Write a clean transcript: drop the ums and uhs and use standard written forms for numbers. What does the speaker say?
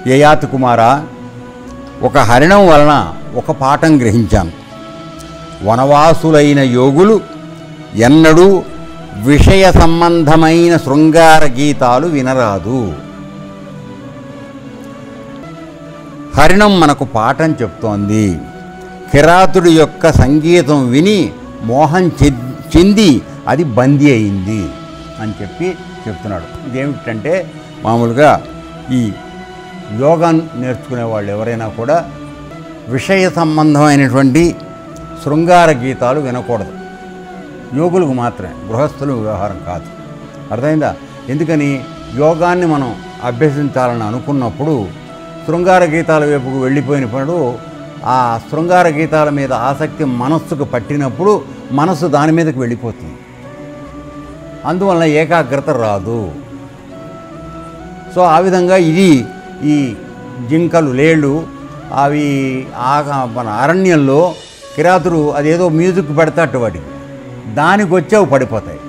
యయాతి కుమార, ఒక హరిణం వలన ఒక పాఠం గ్రహించాను. వనవాసులైన యోగులు ఎన్నడూ విషయ సంబంధమైన శృంగార గీతాలు వినరాదు. హరిణం మనకు పాఠం చెప్తోంది. కిరాతుడి యొక్క సంగీతం విని మోహం చెంది అది బందీ అయింది అని చెప్తున్నాడు. ఇదేమిటంటే మామూలుగా ఈ యోగా నేర్చుకునే వాళ్ళు ఎవరైనా కూడా విషయ సంబంధమైనటువంటి శృంగార గీతాలు వినకూడదు. యోగులకు మాత్రమే, గృహస్థులు వ్యవహారం కాదు. అర్థమైందా? ఎందుకని యోగాన్ని మనం అభ్యసించాలని అనుకున్నప్పుడు శృంగార గీతాల వైపుకు వెళ్ళిపోయినప్పుడు ఆ శృంగార గీతాల మీద ఆసక్తి మనస్సుకు పట్టినప్పుడు మనస్సు దాని మీదకి వెళ్ళిపోతుంది. అందువలన ఏకాగ్రత రాదు. సో ఆ విధంగా ఇది ఈ జింకలు, లేళ్ళు అవి మన అరణ్యంలో కిరాతుడు అదేదో మ్యూజిక్ పెడతాడు, వాటికి దానికి వచ్చి అవి పడిపోతాయి.